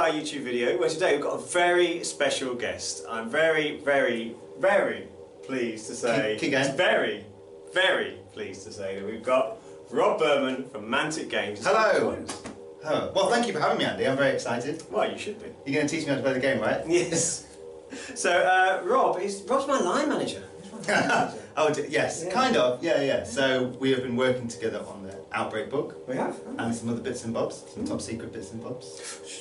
our YouTube video where today we've got a very special guest. I'm very, very, very pleased to say, very, very pleased to say that we've got Rob Burman from Mantic Games. Hello! Oh, well, thank you for having me, Andy. I'm very excited. Well, you should be. You're going to teach me how to play the game, right? Yes. So, Rob's my line manager. Oh, yes, yeah. Kind of, yeah. So we have been working together on the Outbreak book. We have. And some other bits and bobs, some top secret bits and bobs.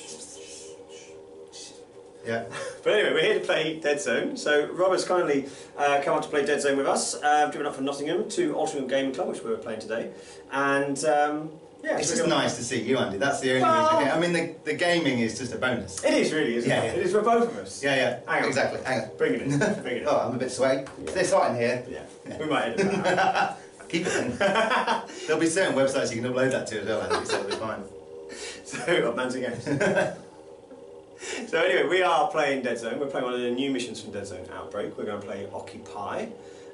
Yeah. But anyway, we're here to play Deadzone. So Rob has kindly come up to play Deadzone with us. Driven up from Nottingham to Altrincham Gaming Club, which we were playing today. And yeah, it's just nice to see you, Andy. That's the only reason. I mean, the gaming is just a bonus. It is really, isn't it? Yeah. It is for both of us. Yeah. Hang on. Exactly. Hang on. Bring it in. Bring it in. Oh, I'm a bit sweaty. Yeah. It's hot in here. Yeah. We might edit that out. Keep it in. There'll be certain websites you can upload that to as well, Andy, so it'll be fine. So, Mantic Games. So anyway, we are playing Deadzone. We're playing one of the new missions from Deadzone Outbreak. We're going to play Occupy.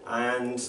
And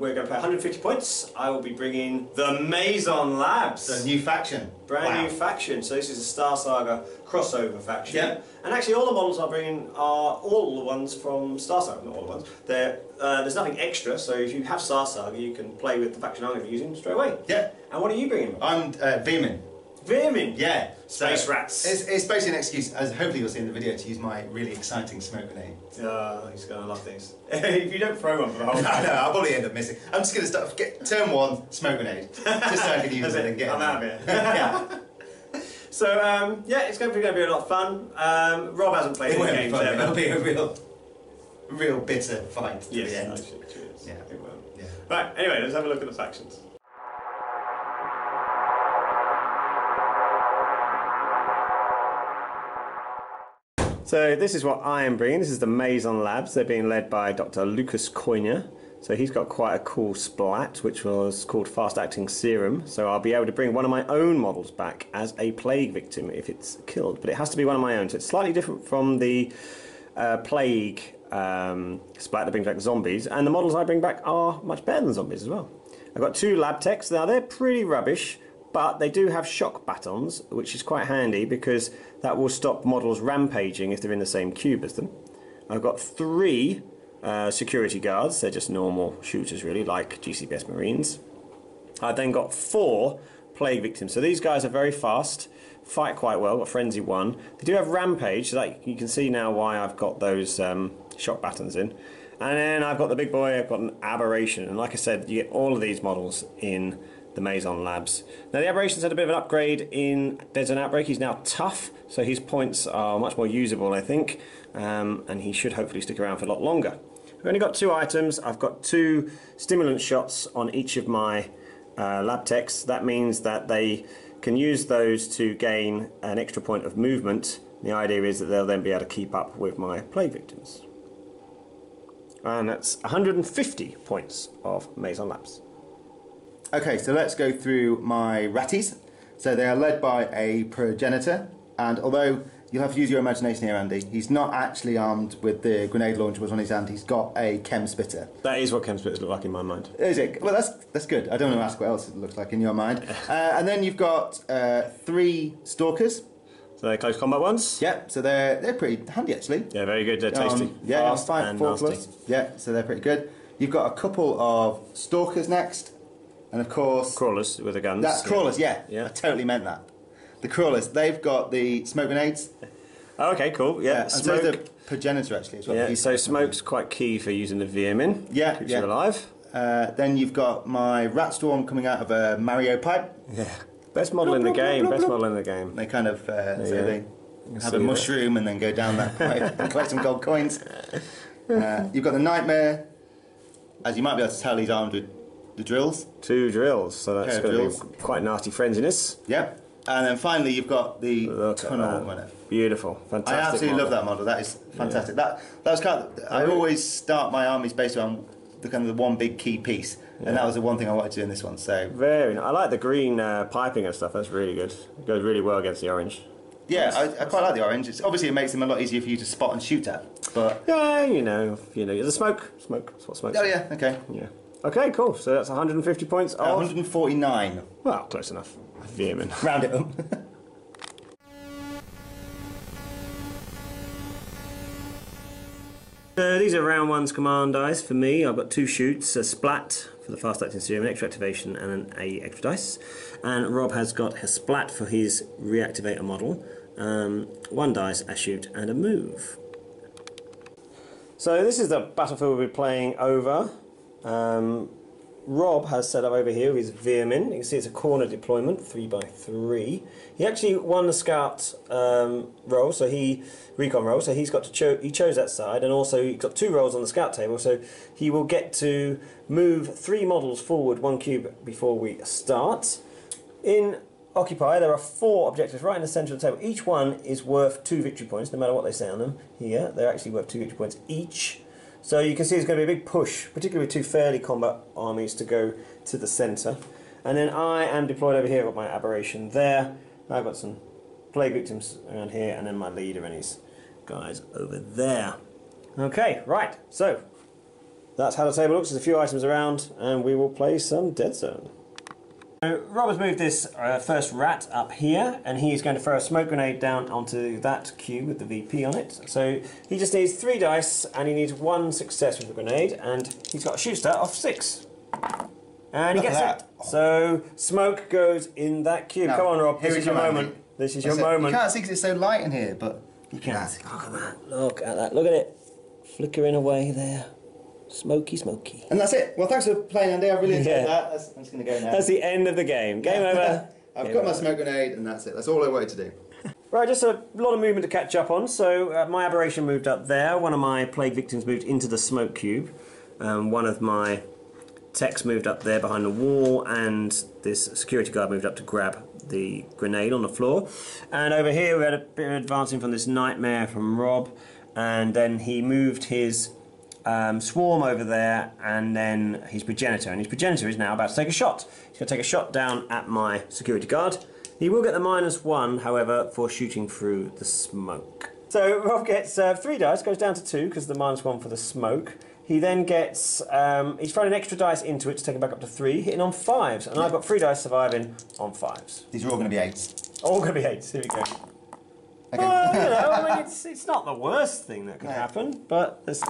we're going to play 150 points. I will be bringing the Mazon Labs. The new faction. Brand new faction. So this is a Star Saga crossover faction. Yeah. And actually all the models I'm bringing are all the ones from Star Saga, not all the ones. There's nothing extra, so if you have Star Saga you can play with the faction I'm going to be using straight away. Yeah. And what are you bringing? I'm Veer-Myn. Veer-Myn? Yeah. Space rats. It's basically an excuse, as hopefully you'll see in the video, to use my really exciting smoke grenade. He's going to love these. If you don't throw one for the whole time. No, I'll probably end up missing. I'm just going to start, turn one, smoke grenade, just so I can use it and get I'm out of here. Yeah. So, yeah, it's going to be a lot of fun. Rob hasn't played any games ever. It'll be a real bitter fight to the end. Yeah, it will. Yeah. Right, anyway, let's have a look at the factions. So this is what I am bringing. This is the Mazon Labs. They're being led by Dr. Lucas Coyner. So he's got quite a cool splat, which was called Fast Acting Serum. So I'll be able to bring one of my own models back as a plague victim if it's killed. But it has to be one of my own. So it's slightly different from the plague splat that brings back zombies. And the models I bring back are much better than zombies as well. I've got two lab techs. Now they're pretty rubbish, but they do have shock batons, which is quite handy because that will stop models rampaging if they're in the same cube as them. I've got three security guards. They're just normal shooters really, like GCBS Marines. I've then got four plague victims. So these guys are very fast, fight quite well, got Frenzy 1. They do have rampage, so that you can see now why I've got those shock batons in. And then I've got the big boy, I've got an Aberration. And like I said, you get all of these models in the Mazon Labs. Now the Aberration's had a bit of an upgrade in Deadzone Outbreak. He's now tough, so his points are much more usable, I think, and he should hopefully stick around for a lot longer. I've only got two items. I've got two stimulant shots on each of my lab techs. That means that they can use those to gain an extra point of movement. The idea is that they'll then be able to keep up with my plague victims. And that's 150 points of Mazon Labs. Okay, so let's go through my ratties. So they are led by a progenitor, and although you'll have to use your imagination here, Andy, he's not actually armed with the grenade launcher was on his hand. He's got a chem spitter. That is what chem spitters look like in my mind. Is it? Well, that's good. I don't want to ask what else it looks like in your mind. And then you've got three stalkers. So they're close combat ones? Yeah, so they're pretty handy actually. Yeah, very good. They're tasty. Yeah, fast and 4 nasty. plus. Yeah, so they're pretty good. You've got a couple of stalkers next. And of course... Crawlers with the guns. That's crawlers, yeah. Yeah. I totally meant that. The crawlers, they've got the smoke grenades. Oh, okay, cool. Yeah, and so the progenitor actually as well. Yeah, so smoke's quite key for using the Veer-Myn. Yeah, keeps you alive. Then you've got my rat storm coming out of a Mario pipe. Yeah. Best model in the game, best model in the game. They kind of they have a mushroom and then go down that pipe and collect some gold coins. You've got the nightmare. As you might be able to tell, he's armed with the drills. 2 drills, so that's going to be quite nasty frenziness. Yep. And then finally you've got the tunnel runner. Beautiful, fantastic. I absolutely love that model. That is fantastic. Yeah. That was kind of, I always start my armies based on the kind of the one big key piece, and that was the one thing I wanted to do in this one. So very nice. I like the green piping and stuff. That's really good. It goes really well against the orange. Yeah, I quite like the orange. Obviously it makes them a lot easier for you to spot and shoot at. But yeah, you know, the smoke. That's what smoke. Oh yeah, okay. Yeah. Okay, cool. So that's 150 points. 149. Well, close enough. Veer-Myn. Round it up. These are round one's command dice for me. I've got 2 shoots, a splat for the fast acting serum, an extra activation, and an A extra dice. And Rob has got a splat for his reactivator model, 1 dice, a shoot, and a move. So this is the battlefield we'll be playing over. Rob has set up over here with his Veer-Myn. You can see it's a corner deployment, 3x3. He actually won the scout role, so recon role, so he's got to he chose that side, and also he's got 2 roles on the scout table, so he will get to move 3 models forward 1 cube before we start. In Occupy, there are 4 objectives right in the centre of the table. Each one is worth 2 victory points, no matter what they say on them. Here, they're actually worth 2 victory points each. So you can see there's going to be a big push, particularly with 2 fairly combat armies, to go to the centre. And then I am deployed over here. I've got my aberration there. I've got some plague victims around here, and then my leader and his guys over there. Okay, right, so that's how the table looks. There's a few items around, and we will play some Deadzone. So Rob has moved this first rat up here, and he's going to throw a smoke grenade down onto that cube with the VP on it. So he just needs 3 dice, and he needs 1 success with the grenade, and he's got a shoot stat of 6. And he gets it. So smoke goes in that cube. Now, come on, Rob, this is your moment. This is your moment. You can't see because it's so light in here, but you can. Look at that. Look at that. Look at it. Flickering away there. Smoky, smoky. And that's it. Well, thanks for playing, Andy. I really enjoyed that. I'm just going to go now. That's the end of the game. Game over. I've got my smoke grenade, and that's it. That's all I wanted to do. Right, just a lot of movement to catch up on. So my aberration moved up there. One of my plague victims moved into the smoke cube. One of my techs moved up there behind the wall, and this security guard moved up to grab the grenade on the floor. And over here we had a bit of advancing from this nightmare from Rob, and then he moved his swarm over there, and then his progenitor, and his progenitor is now about to take a shot. He's going to take a shot down at my security guard. He will get the -1, however, for shooting through the smoke. So Rob gets 3 dice, goes down to 2 because of the -1 for the smoke. He then gets, he's thrown an extra dice into it to take it back up to 3, hitting on 5s, and I've got 3 dice surviving on 5s. These are all going to be 8s. All going to be 8s, here we go. Okay. You know, I mean, it's not the worst thing that could happen, but there's...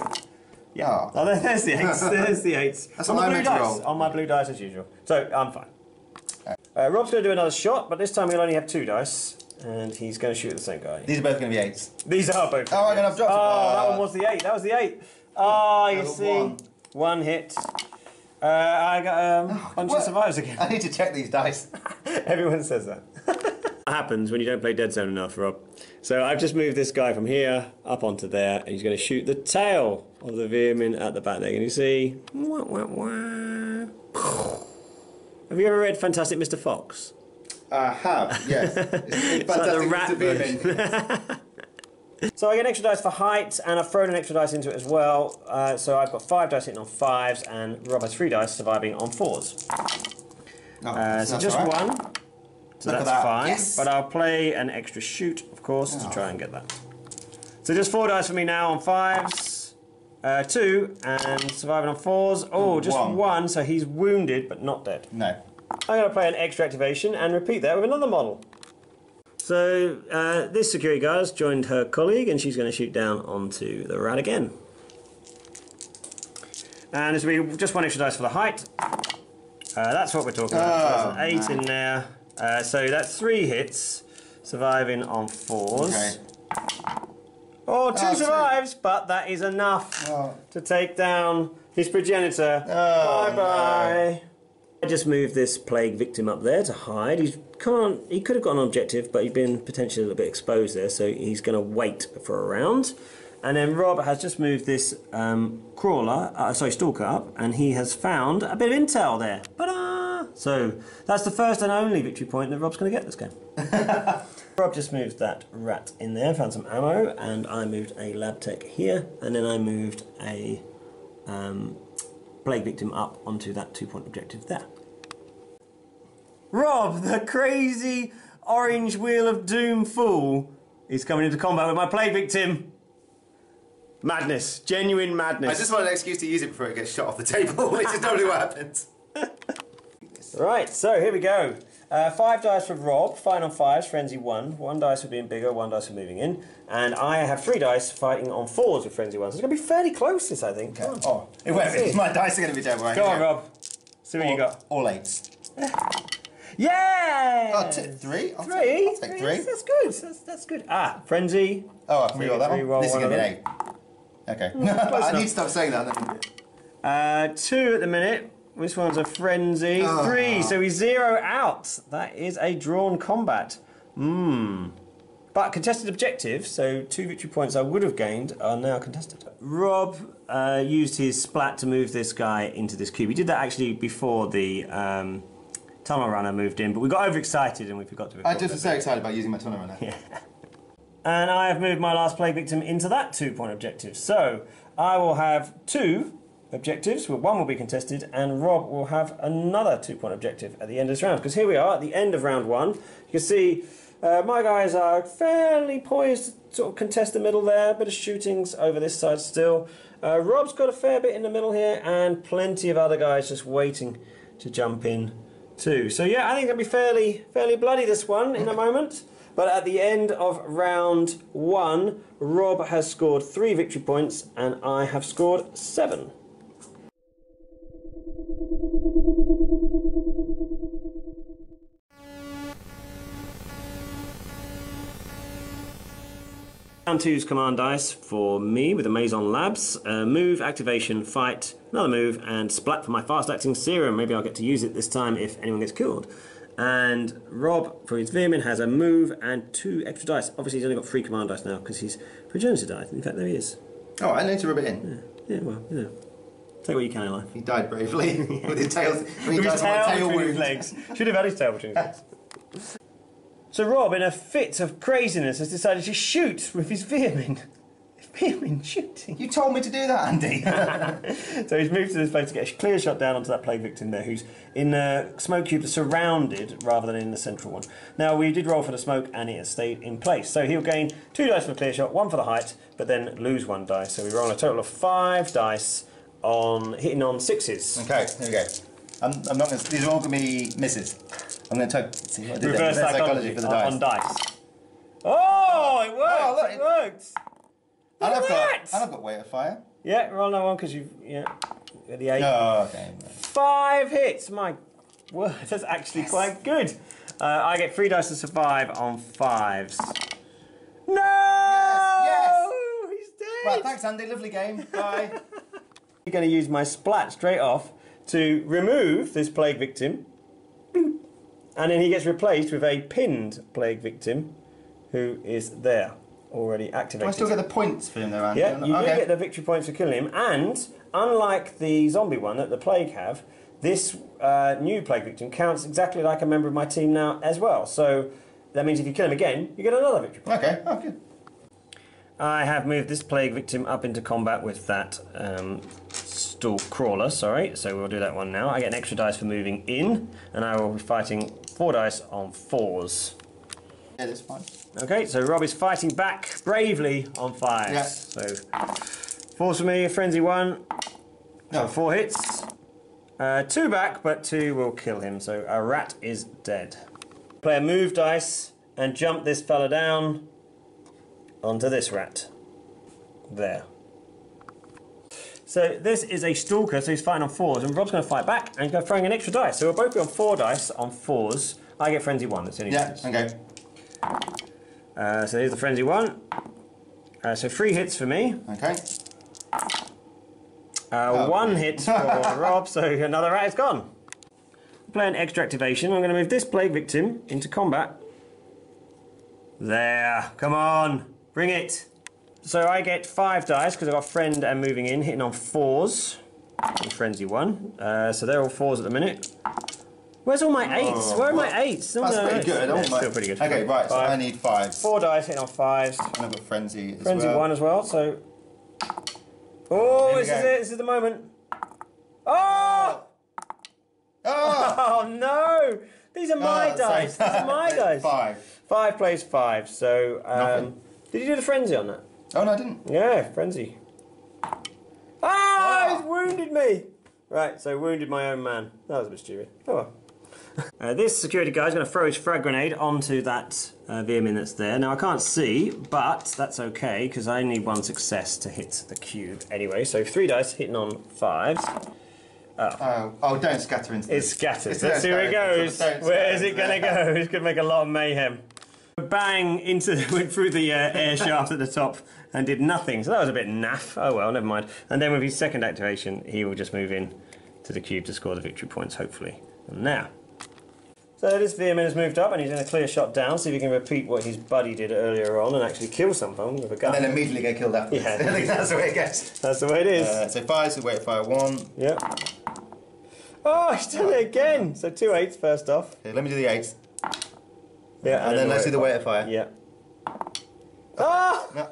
Yeah. Oh, there's the 8s. There's the 8s. That's on my blue dice. On my blue dice as usual. So I'm fine. Rob's going to do another shot, but this time he'll only have 2 dice, and he's going to shoot the same guy. These are both going to be 8s. These are both. Oh, I'm going to have dropped it. Oh, that one was the 8. That was the 8. Oh, you see. 1 hit. I got a bunch of survivors again. I need to check these dice. Everyone says that. What happens when you don't play Deadzone enough, Rob? So I've just moved this guy from here up onto there, and he's going to shoot the tail of the Veer-Myn at the back there. Can you see? Wah, wah, wah. Have you ever read Fantastic Mr. Fox? I have, yes. It's like the rat version. So I get an extra dice for height, and I've thrown an extra dice into it as well. So I've got 5 dice hitting on 5s, and Rob has 3 dice surviving on 4s. So just right. 1. So Look that's at that. fine. Yes. But I'll play an extra shoot, of course, to try and get that. So just 4 dice for me now on 5s. 2, and surviving on 4s. Oh, just 1, so he's wounded, but not dead. No. I'm going to play an extra activation and repeat that with another model. So this security guard has joined her colleague, and she's going to shoot down onto the rat again. And this will be just 1 extra dice for the height. That's what we're talking about. So there's an 8 in there. So that's 3 hits, surviving on 4s. Okay. Oh, 2 survives, but that is enough to take down his progenitor. Bye-bye. I just moved this plague victim up there to hide. He could have got an objective, but he's been potentially a little bit exposed there, so he's going to wait for a round. And then Rob has just moved this stalker up, and he has found a bit of intel there. Ta-da! So that's the first and only victory point that Rob's going to get this game. Rob just moved that rat in there, found some ammo, and I moved a lab tech here, and then I moved a plague victim up onto that 2-point objective there. Rob, the crazy orange wheel of doom fool, is coming into combat with my plague victim. Madness, genuine madness. I just want an excuse to use it before it gets shot off the table, which is normally what happens. Right, so here we go. 5 dice for Rob, fighting on 5s, Frenzy 1. 1 dice for being bigger, 1 dice for moving in. And I have 3 dice fighting on 4s with Frenzy 1. So it's going to be fairly close, this, I think. Okay. Oh, it won't be. My dice are going to be terrible. Go on, Rob. See what you got. All 8s. Yeah! Oh, 3? I'll 3? take 3. That's good. That's good. Ah, Frenzy. Oh, I can reroll that one. This is going to be an 8. Okay. I need to stop saying that then. 2 at the minute. This one's a Frenzy. 3, so we 0 out. That is a drawn combat. But contested objectives, so 2 victory points I would have gained, are now contested. Rob used his splat to move this guy into this cube. He did that actually before the tunnel runner moved in, but we got overexcited and we forgot to. I just was so excited about using my tunnel runner. Yeah. And I have moved my last plague victim into that 2-point objective. So I will have 2 objectives, well, 1 will be contested, and Rob will have another 2-point objective at the end of this round. Because here we are at the end of round 1. You can see my guys are fairly poised to sort of contest the middle there. A bit of shootings over this side still. Rob's got a fair bit in the middle here, and plenty of other guys just waiting to jump in too. So yeah, I think it'll be fairly bloody, this one, in a moment. But at the end of round 1, Rob has scored 3 victory points, and I have scored 7. Round 2's command dice for me with the Mazon Labs. Move, activation, fight, another move, and splat for my fast-acting serum. Maybe I'll get to use it this time if anyone gets killed. And Rob, for his Veer-Myn, has a move and 2 extra dice. Obviously, he's only got 3 command dice now because he's progenitor died. In fact, there he is. Oh, I need to rub it in. Yeah, well, you know. Take what you can in life. He died bravely with his tail. With his tail between his legs. Should have had his tail between his legs. So Rob, in a fit of craziness, has decided to shoot with his Veer-Myn. Veer-Myn shooting. You told me to do that, Andy. So he's moved to this place to get a clear shot down onto that plague victim there, who's in a smoke cube surrounded rather than in the central one. Now, we did roll for the smoke and it has stayed in place. So he'll gain 2 dice for the clear shot, 1 for the height, but then lose 1 dice. So we roll a total of 5 dice on hitting on 6s. Okay, here we go. I'm not going to. These are all going to be misses. I'm going to see what I did. Reverse psychology for the dice. on dice. Oh, it worked! Oh, look, it worked! And I've got weight of fire. Yeah, roll that one because you've got the 8. Oh, okay. 5 hits. My word, that's actually quite good. I get 3 dice to survive on 5s. No! Yes! He's dead. Right, thanks, Andy. Lovely game. Bye. I'm going to use my splat straight off to remove this plague victim, and then he gets replaced with a pinned plague victim who is there, already activated. I still get the points for him though, Andy? Yeah, you do get the victory points for killing him, and unlike the zombie one that the plague have, this new plague victim counts exactly like a member of my team now as well. So that means if you kill him again, you get another victory point. Okay, oh good. I have moved this plague victim up into combat with that stall crawler, sorry, so we'll do that one now. I get an extra dice for moving in, and I will be fighting 4 dice on 4s. Yeah, that's fine. Okay, so Rob is fighting back bravely on 5s. Yeah. So 4s for me, Frenzy 1. No. So 4 hits. 2 back, but 2 will kill him, so a rat is dead. Play a move dice and jump this fella down onto this rat. There. So this is a stalker, so he's fighting on 4s, and Rob's going to fight back, and he's going to throw in an extra dice. So we'll both be on 4 dice on 4s. I get Frenzy 1, that's the only difference. Okay. So here's the Frenzy 1. So 3 hits for me. Okay. 1 hit for Rob, so another rat is gone. Play an extra activation. I'm going to move this plague victim into combat. There, come on, bring it. So I get 5 dice because I've got friend and moving in, hitting on 4s. Frenzy 1. So they're all 4s at the minute. Where's all my 8s? Where are my 8s? That's pretty good. Yeah, still pretty good. Okay, right, so 5. I need 5. 4 dice hitting on 5s. And I've got Frenzy as Frenzy well. 1 as well, so... Oh, this is it, this is the moment. Oh! Oh! Oh no! These are my dice. These are my dice. 5. 5 plays 5. So, did you do the frenzy on that? Oh no, I didn't. Yeah, frenzy. Ah! He's wounded me. Right, so wounded my own man. That was a bit stupid. Oh well. This security guy is going to throw his frag grenade onto that Veer-Myn that's there. Now I can't see, but that's okay because I need one success to hit the cube anyway. So 3 dice hitting on 5s. Oh, don't scatter into It scatters. Let's see where it goes. Where is it going to go? It's going to make a lot of mayhem. Bang! Went through the air shaft at the top and did nothing. So that was a bit naff. Oh well, never mind. And then with his second activation, he will just move in to the cube to score the victory points, hopefully. And now. So this Veer-Myn has moved up and he's going to clear shot down, see if he can repeat what his buddy did earlier on and actually kill someone with a gun. And then immediately get killed after. Yeah. I think that's the way it goes. That's the way it is. So 5, so wait to fire 1. Yep. Oh, he's done it again! So 2 8s first off. Okay, let me do the 8s. Yeah, and then let's do the weight of fire. Yeah. Ah! No.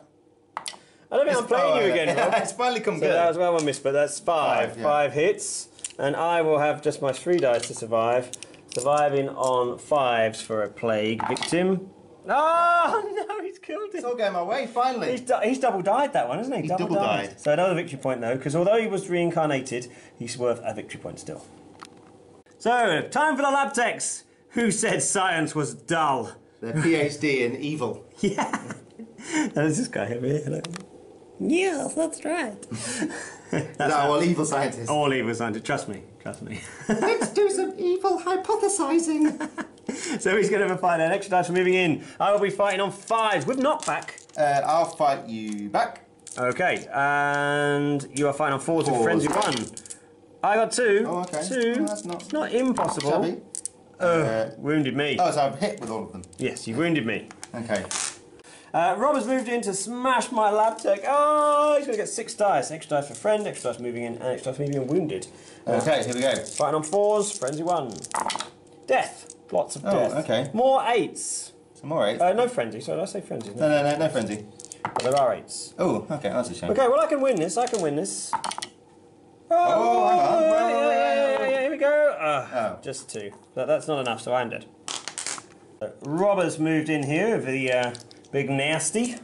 I don't think I'm playing you again, Rob. It's finally come So good. that was well one miss, but that's 5. Yeah. 5 hits. And I will have just my 3 dice to survive. Surviving on 5s for a plague victim. Oh no, he's killed him. It's all going my way, finally. He's double died that one, isn't he? He's double died. So another victory point though, because although he was reincarnated, he's worth a victory point still. So, time for the lab techs. Who said science was dull? The PhD in evil. Yeah. There's this guy over here. Look. Yes, that's right. That's all evil scientists. All evil scientists. Trust me. Trust me. Let's do some evil hypothesizing. So he's going to fight an extra dice for moving in. I will be fighting on 5s with knockback. I'll fight you back. Okay, and you are fighting on 4s with frenzy 1. I got 2. Oh, okay. 2. Oh, that's not... It's not impossible. Shabby. Wounded me. Oh, so I've hit with all of them. Yes, you wounded me. Okay. Rob has moved in to smash my lab tech. Oh, he's going to get 6 dice. Extra dice for friend, extra dice moving in, and extra dice moving in wounded. Okay, here we go. Fighting on 4s, frenzy 1. Death. Lots of death. Okay. More 8s. Some more 8s. No frenzy. Sorry, did I say frenzy? No frenzy. But there are 8s. Oh, okay, that's a shame. Okay, well I can win this. I can win this. Oh, hang on. Yeah, here we go. Just 2. That's not enough, so I'm dead. Rob has moved in here with the big nasty.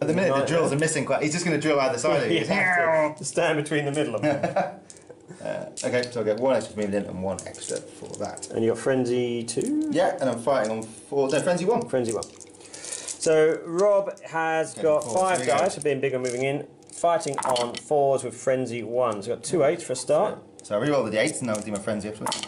At the minute, the drills are missing quite. He's just going to drill either side of you. To stand between the middle of them. Okay, so I'll get 1 extra moving in and 1 extra for that. And you got frenzy 2? Yeah, and I'm fighting on 4. No, frenzy 1. Frenzy 1. So Rob has got 5 dice for being big and moving in. Fighting on 4s with frenzy 1. So we've got 2 8s for a start. So I re-roll the 8s and I'll do my frenzy afterwards.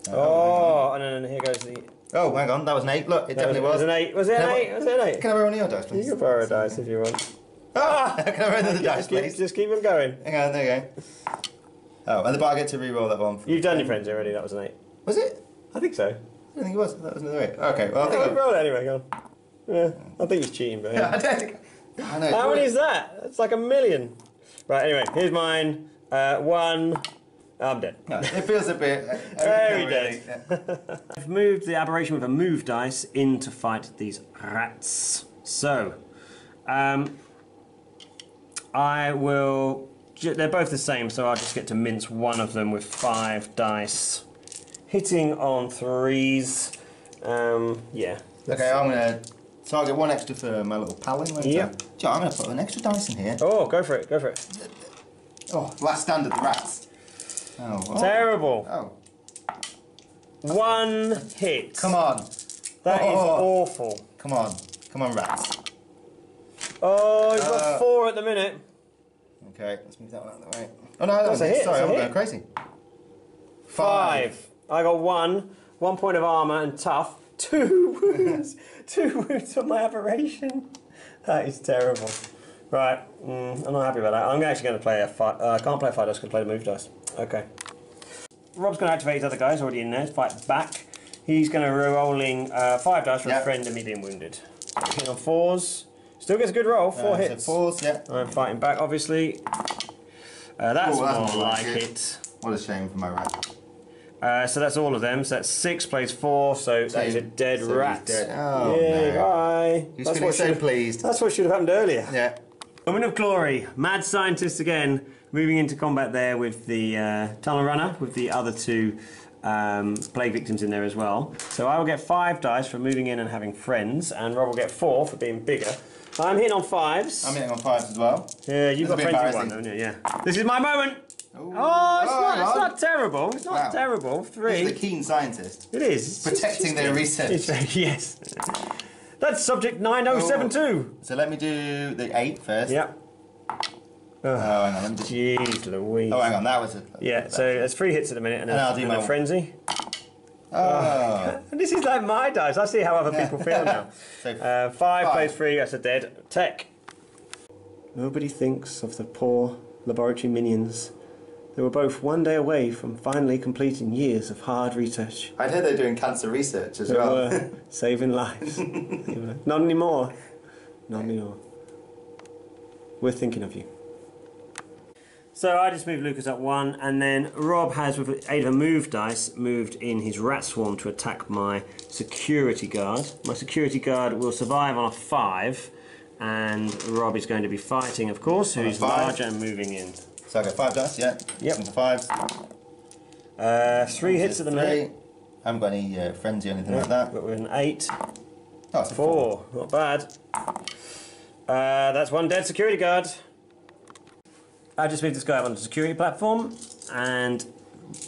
And then here goes the... Oh, hang on, that was an 8. Look, it definitely was. It was an 8. Was it an 8? Was it an 8? Can I roll one of your dice, please? You can borrow a dice if you want. Can I roll another dice, please? Just keep them going. Hang on, there you go. Oh, and I get to re-roll that one. You've done your frenzy already, that was an 8. Was it? I think so. I don't think it was. That was another 8. Okay, well, I think roll it anyway, go on. Yeah, I think he's cheating, but yeah. I don't think... I know. How many is that? That's like 1,000,000. Right, anyway, here's mine. 1. I'm dead. No, it feels a bit... Very dead. Yeah. I've moved the aberration with a move dice in to fight these rats. So, I will... They're both the same, so I'll just get to mince one of them with 5 dice. Hitting on 3s. Yeah. Okay, I'm going to target 1 extra for my little paling later. Yep. Joe, I'm going to put an extra dice in here. Oh, go for it, go for it. Oh, last stand of the rats. Oh, well. Terrible. Oh. 1 hit. Come on. That is awful. Come on. Come on, rats. Oh, he's got 4 at the minute. Okay, let's move that one out of the way. Oh, no, That's a hit. Sorry, That's I'm a going hit. crazy. 5. I got 1. 1 point of armour and tough. 2 wounds. 2 wounds on my aberration. That is terrible. Right, I'm not happy about that. I'm actually going to play a fight. I can't play a fight dice, I'm going to play the move dice. Okay. Rob's going to activate his other guys already in there. Fight back. He's going to rolling 5 dice for a friend and me being wounded. Hitting on 4s. Still gets a good roll. 4 hits. So 4s, yeah. I'm fighting back, obviously. That's more like it. What a shame for my rat. So that's all of them. So that's 6 plays 4. So that is a dead rat. Dead. Oh, yay, no. bye. He's feeling so pleased. That's what should have happened earlier. Yeah. Moment of glory. Mad scientist again, moving into combat there with the tunnel runner, with the other 2 plague victims in there as well. So I will get 5 dice for moving in and having friends, and Rob will get 4 for being bigger. I'm hitting on 5s. I'm hitting on 5s as well. Yeah, you've got This will be frenzy 1, haven't you? Yeah. This is my moment. Ooh. Oh, it's not terrible. It's not terrible. 3. He's the keen scientist. It is. Protecting their research. Yes. That's subject 9072. So let me do the 8 first. Yep. Oh, hang on. Let me just... Jeez Louise. Oh, hang on. That was a... Yeah, so there's 3 hits at the minute and I'll do a frenzy. Oh. This is like my dice. I see how other people feel now. So 5 plays 3, that's a dead. Tech. Nobody thinks of the poor laboratory minions. They were both one day away from finally completing years of hard research. I'd heard they're doing cancer research as They well. were saving lives. Not anymore. Not anymore. We're thinking of you. So I just moved Lucas up 1, and then Rob has, with the aid of a move dice, moved in his rat swarm to attack my security guard. My security guard will survive on a 5, and Rob is going to be fighting, of course, who's large and moving in. So I got 5 dice, yeah. Yep. Into 5s. 3 hits at the minute. I haven't got any frenzy or anything like that. But we're an 8. Oh, it's a 4. Not bad. That's 1 dead security guard. I just moved this guy up on the security platform, and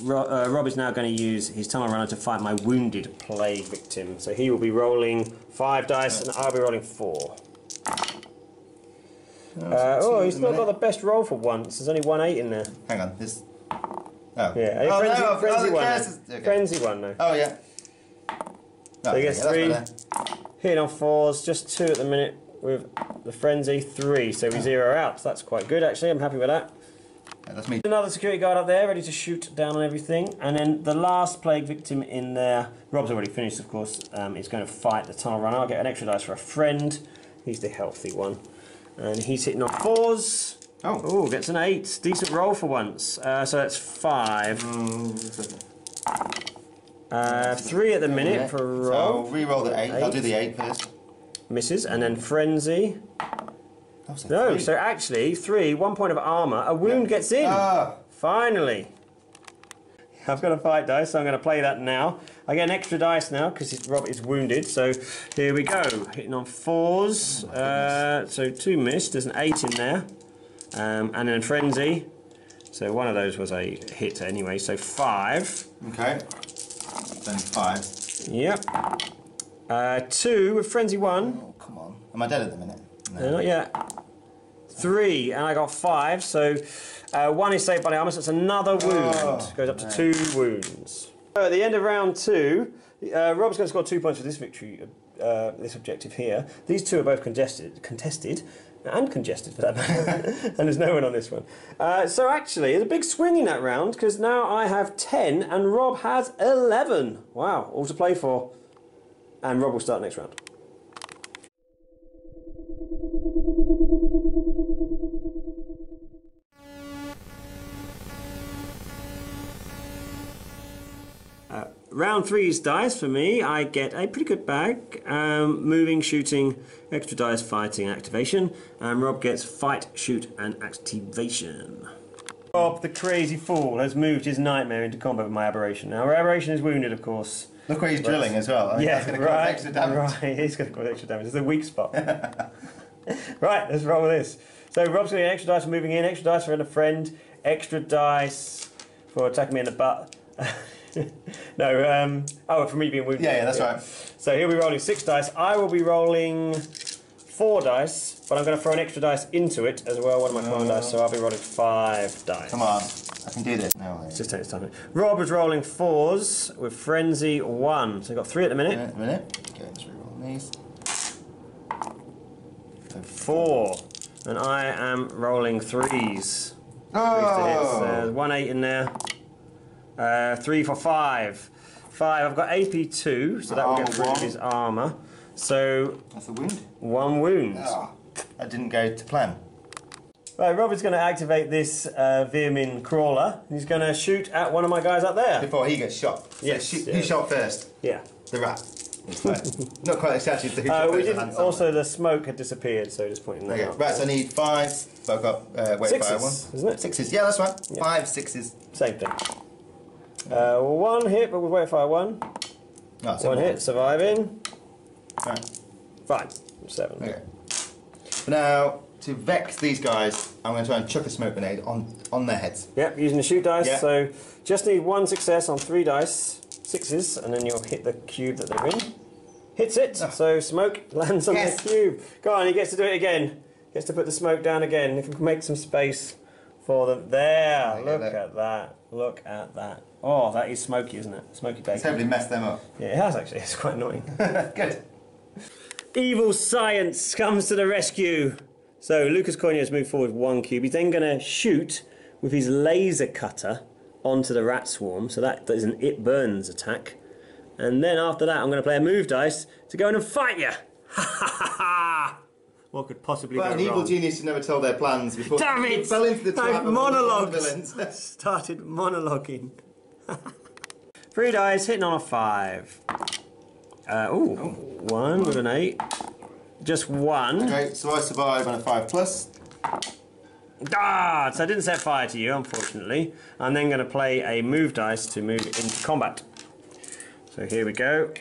Rob is now going to use his tunnel runner to fight my wounded plague victim. So he will be rolling 5 dice, and I'll be rolling 4. He's not got the best roll for once. There's only 1 8 in there. Hang on, this. Oh. Yeah, frenzy one. Okay. Frenzy one, though. Oh, yeah. So he gets 3. Hitting on 4s, just 2 at the minute with the frenzy. 3, so we 0 out. So that's quite good, actually. I'm happy with that. Yeah, that's me. Another security guard up there, ready to shoot down on everything. And then the last plague victim in there, Rob's already finished, of course, is going to fight the tunnel runner. I'll get an extra dice for a friend. He's the healthy one. And he's hitting on 4s. Oh, gets an 8. Decent roll for once. So that's 5. 3 at the minute for Rob. So I'll re-roll the 8. I'll do the 8 first. Misses, and then frenzy. No, so actually 3, 1 point of armour. A wound gets in. Finally. I've got a fight dice, so I'm going to play that now. I get an extra dice now because Rob is wounded. So here we go. Hitting on 4s. So 2 missed. There's an 8 in there. And then frenzy. So one of those was a hit anyway. So 5. Okay. Then 5. Yep. 2 with frenzy 1. Oh, come on. Am I dead at the minute? No, not yet. 3, and I got 5. So 1 is saved by the armour, so it's another wound. Goes up to 2 wounds. So at the end of round 2, Rob's going to score 2 points for this victory, this objective here. These 2 are both contested, and congested for that matter, and there's no one on this one. So actually, there's a big swing in that round, because now I have 10, and Rob has 11. Wow, all to play for. And Rob will start next round. Round 3's dice for me, I get a pretty good bag. Moving, shooting, extra dice, fighting, and activation. And Rob gets fight, shoot, and activation. Rob, the crazy fool, has moved his nightmare into combat with my aberration. Now, our aberration is wounded, of course. Look where he's drilling as well. I mean, that's going to cause extra damage. Right, he's going to cause extra damage. It's a weak spot. Right, let's roll with this. So Rob's going to get extra dice for moving in, extra dice for a friend, extra dice for attacking me in the butt. No, for me being wounded. Yeah, that's right. So he'll be rolling 6 dice. I will be rolling 4 dice, but I'm going to throw an extra dice into it as well, one of my command dice, so I'll be rolling 5 dice. Come on, I can do this. No, just take its time. Rob is rolling 4s with frenzy 1. So we've got 3 at the minute. Okay, let's reroll these. 4. And I am rolling 3s. Oh! There's 1 8 in there. 3 for 5. 5. I've got AP 2, so that will get rid of his armour. So that's a wound. 1 wound. Oh, that didn't go to plan. Right, Rob is going to activate this Veer-Myn crawler. He's going to shoot at one of my guys up there. Before he gets shot. So yes. Who shot first? Yeah. The rat. Not quite exactly the who shot first. We didn't. Also, the smoke had disappeared, so just pointing that out. Rats, I need 5. But I've got weight fire 1. Isn't it? 6s. Yeah, that's right. Yeah. 5 6s. Same thing. 1 hit, but with weight fire 1. Oh, 1 hit, surviving. Right. Fine. 7. Okay. Now, to vex these guys, I'm going to try and chuck a smoke grenade on their heads. Yep, using the shoot dice. Yep. So just need 1 success on 3 dice, 6s, and then you'll hit the cube that they're in. Hits it, so smoke lands on the cube. Go on, he gets to do it again. Gets to put the smoke down again. If we can make some space for them. There, look at that. Look at that. Oh, that is smoky, isn't it? Smoky bacon. It's hopefully messed them up. Yeah, it has actually. It's quite annoying. Good. Evil science comes to the rescue. So Lucas Coyne has moved forward 1 cube. He's then going to shoot with his laser cutter onto the rat swarm. So that is an it burns attack. And then after that, I'm going to play a move dice to go in and fight you. Ha ha ha ha! What could possibly go wrong? An evil genius who never told their plans before. Damn it! Fell into the trap I've of monologued. villains. Started monologuing. 3 dice, hitting on a 5. Ooh, 1 with an 8. Just 1. Okay, so I survive on a 5+. Ah, so I didn't set fire to you, unfortunately. I'm then going to play a move dice to move into combat. So here we go.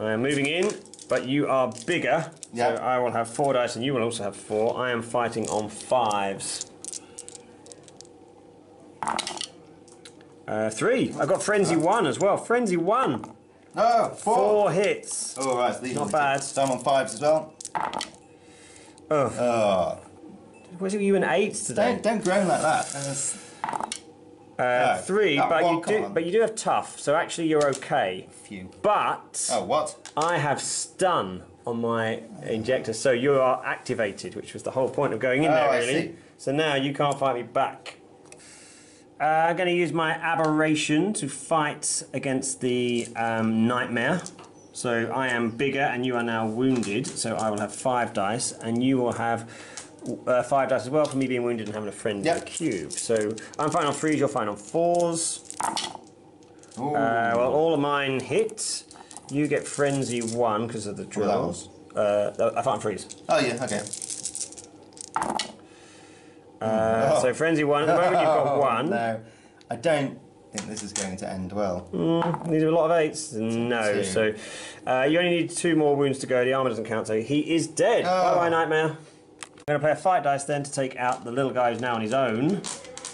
I am moving in, but you are bigger. Yeah. So I will have 4 dice and you will also have 4. I am fighting on 5s. 3. I've got Frenzy 1 as well. Frenzy 1. Oh, 4 hits. Oh, right, so these Not bad. So I'm on 5s as well. Oh. Was it you in 8s today? Don't groan like that. 3, that one, but you do have tough, so actually you're okay. Phew. But Oh, what? I have stun on my injector, so you are activated, which was the whole point of going in there, I really. see. So now you can't fight me back. I'm going to use my aberration to fight against the nightmare. So I am bigger and you are now wounded, so I will have 5 dice, and you will have 5 dice as well for me being wounded and having a friend in the cube. So I'm fighting on 3s, you're fighting on 4s. Well, all of mine hit. You get Frenzy 1 because of the drills. I fight on 3s. Oh, yeah, okay. So Frenzy 1, at the moment you've got 1. No, I don't think this is going to end well. Need a lot of 8s? No. 2. So you only need 2 more wounds to go. The armour doesn't count, so he is dead. Bye-bye, Nightmare. I'm going to play a fight dice then to take out the little guy who's now on his own.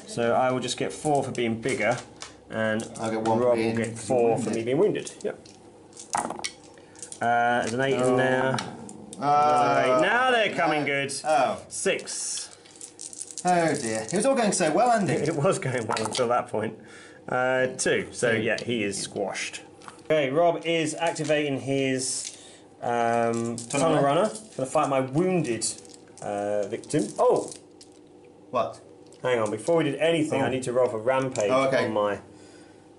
So I will just get 4 for being bigger, and I'll get 1 Rob will get 4 for me being wounded. Yep. There's an 8 in there. Now they're coming good. 6. Oh dear. It was all going so well, Andy. It was going well until that point. 2. So yeah, he is squashed. Okay, Rob is activating his tunnel runner for the fight my wounded victim. Oh! What? Hang on, before we did anything, I need to roll for rampage on my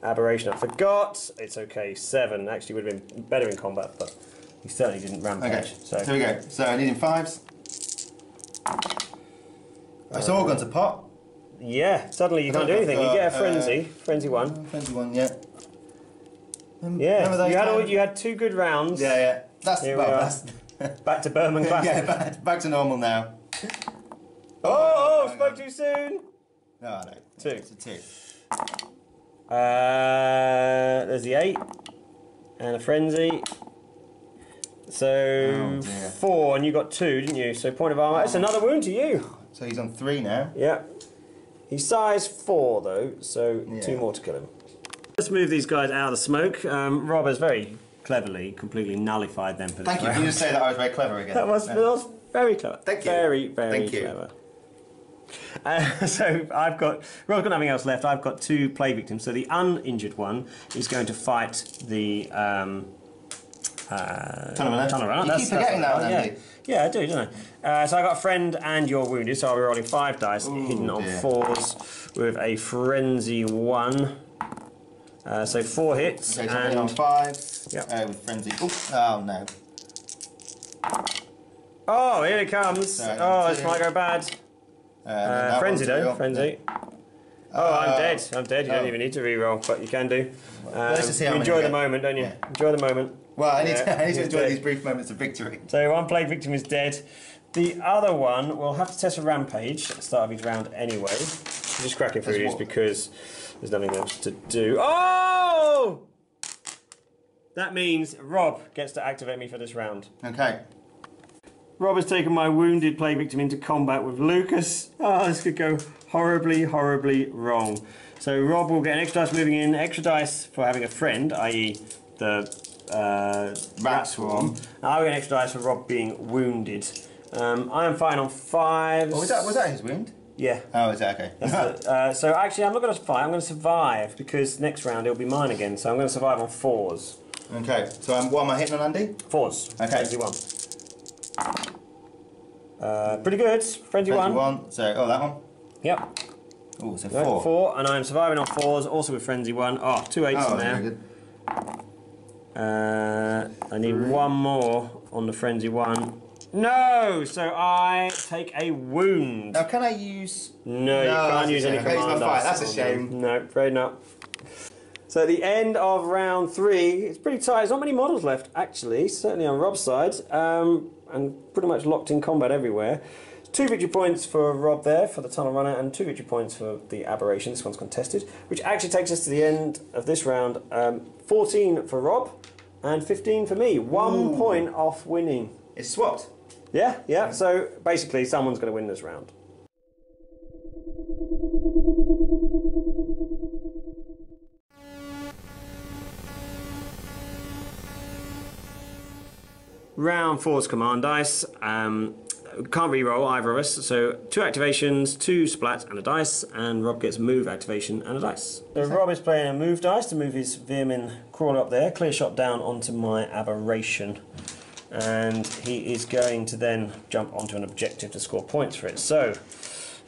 aberration. I forgot. It's okay, 7. Actually would have been better in combat, but he certainly didn't rampage. Okay, So here we go. So I need him 5s. It's all gone to pot. yeah, suddenly you can't do anything. You get a frenzy. Frenzy 1. Frenzy 1, yeah. Yeah, you had 2 good rounds. Yeah. That's Here we are. Back to Burman Classic. Yeah, back to normal now. Oh, spoke too soon. No. 2. It's a 2. There's the 8 and a frenzy. So 4, and you got 2, didn't you? So point of armour. It's another wound to you. So he's on 3 now. Yeah. He's size 4 though, so 2 more to kill him. Let's move these guys out of the smoke. Rob has very cleverly, completely nullified them for this Thank you. round. Can you just say that I was very clever again? That was very clever. Thank you. Very Thank you. clever. So Rob's got nothing else left. I've got 2 play victims. So the uninjured one is going to fight the Tunnel runner. You keep forgetting that one, Andy. Yeah, I do, don't I? So I got a friend and you're wounded, so I'll be rolling 5 dice, hidden on 4s with a frenzy 1. So 4 hits. Okay, so and on 5s. Yep. With frenzy. Oh no. Oh, here it comes. This might go bad. Frenzy though, frenzy. I'm dead. I'm dead. You don't even need to re-roll, but you can do. Let's just see how you many enjoy we the get. moment, don't you? Yeah. Enjoy the moment. Well, I need to enjoy dead. these brief moments of victory. So 1 played victim is dead. The other one will have to test a rampage at the start of his round anyway. I'm just cracking through these because there's nothing else to do. Oh! That means Rob gets to activate me for this round. Okay. Rob has taken my wounded plague victim into combat with Lucas. Oh, this could go horribly, horribly wrong. So Rob will get an extra dice moving in, extra dice for having a friend, i.e. the rat swarm. I'll get an extra dice for Rob being wounded. I am fine on 5s. Oh, was that his wound? Yeah. Oh, is that okay? So actually, I'm not going to fight. I'm going to survive because next round it'll be mine again. So I'm going to survive on 4s. Okay. So what am I hitting on, Andy? 4s. Okay. Frenzy 1. Pretty good. Frenzy 1. So, oh, that one? Yep. Oh, so Right, 4. 4, and I'm surviving on 4s, also with Frenzy 1. Oh, 2 8s in there. Very good. I need one more on the Frenzy 1. No! So I take a wound. Now, can I use... No, you can't use any command dice. That's a shame. No, afraid not. So at the end of round 3, it's pretty tight. There's not many models left, actually, certainly on Rob's side, and pretty much locked in combat everywhere. 2 victory points for Rob there, for the Tunnel Runner, and 2 victory points for the Aberration. This one's contested, which actually takes us to the end of this round. 14 for Rob, and 15 for me. 1 point off winning. It's swapped. Yeah. So basically, someone's going to win this round. Round 4's command dice. Can't re-roll either of us, so 2 activations, 2 splats and a dice, and Rob gets move activation and a dice. So Rob is playing a move dice to move his Veer-Myn crawler up there, clear shot down onto my Aberration, and he is going to then jump onto an objective to score points for it. So,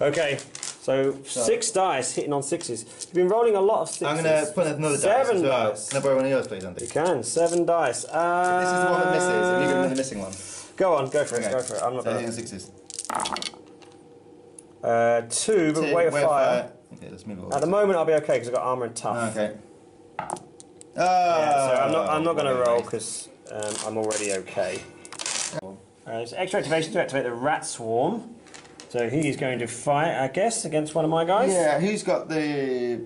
okay, so 6 dice hitting on 6s. You've been rolling a lot of 6s. I'm going to put another dice. 7 as well. dice. Can I borrow one of yours, please, Andy? You can, 7 dice. So this is the one that misses. Have you given me the missing one? Go on, go for it, Okay. go for it. I'm not so going to. 6s. 2, but weight of fire. Okay, let's move it. At the moment, I'll be okay because I've got armor and tough. Okay. Yeah, so I'm not going to roll because I'm already okay. So extra activation to activate the rat swarm. So he's going to fight, I guess, against one of my guys. Yeah, who's got the...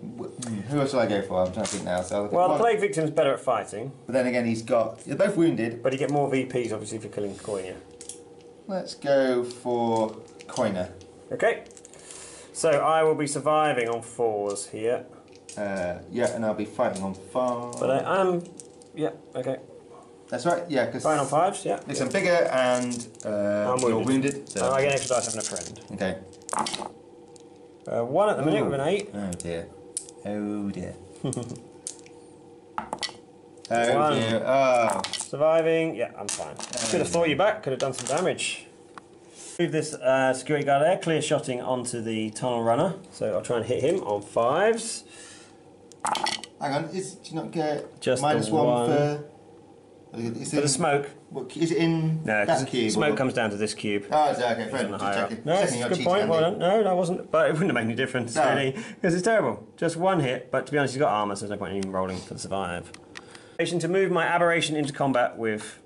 Who else shall I go for? I'm trying to think now. So Well, the plague victim's better at fighting. But then again, he's got... They're both wounded. But you get more VPs, obviously, for killing Koinia. Let's go for Koinia. Okay. So I will be surviving on 4s here. Yeah, and I'll be fighting on 5. But I am... Yeah, okay. That's right, yeah, because... Fine on 5s, yeah. Listen, I'm bigger and you're wounded. So I get an extra dice having a friend. Okay. 1 at the minute with an 8. Oh dear. Oh dear. One. Dear. Oh. Surviving, yeah, I'm fine. Could have thought you back, could have done some damage. Move this security guard there, clear shotting onto the Tunnel Runner. So I'll try and hit him on 5s. Hang on, do you not get Just -1 for... For the smoke. What, is it in No, that cube? smoke or? comes down to this cube. Oh, is it? Okay, fair On the enough. higher Just up. checking. No, that's Checking a your good cheats, point. Well Andy. done. No, that wasn't. But it wouldn't have made any difference, No. really. Because it's terrible. Just 1 hit, but to be honest, he's got armour, so there's no point in even rolling for the survive. To move my Aberration into combat with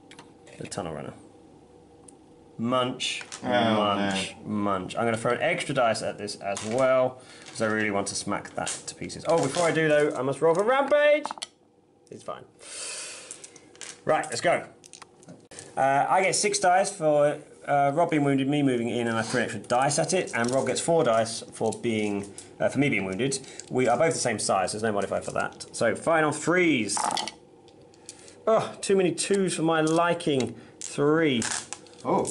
the Tunnel Runner. Munch, munch, munch. I'm going to throw an extra dice at this as well, because I really want to smack that to pieces. Oh, before I do, though, I must roll for Rampage! It's fine. Right, let's go. I get 6 dice for Rob being wounded, me moving in, and I throw an extra dice at it, and Rob gets 4 dice for being for me being wounded. We are both the same size, there's no modifier for that. So, fine on 3s. Oh, too many 2s for my liking. 3. Oh,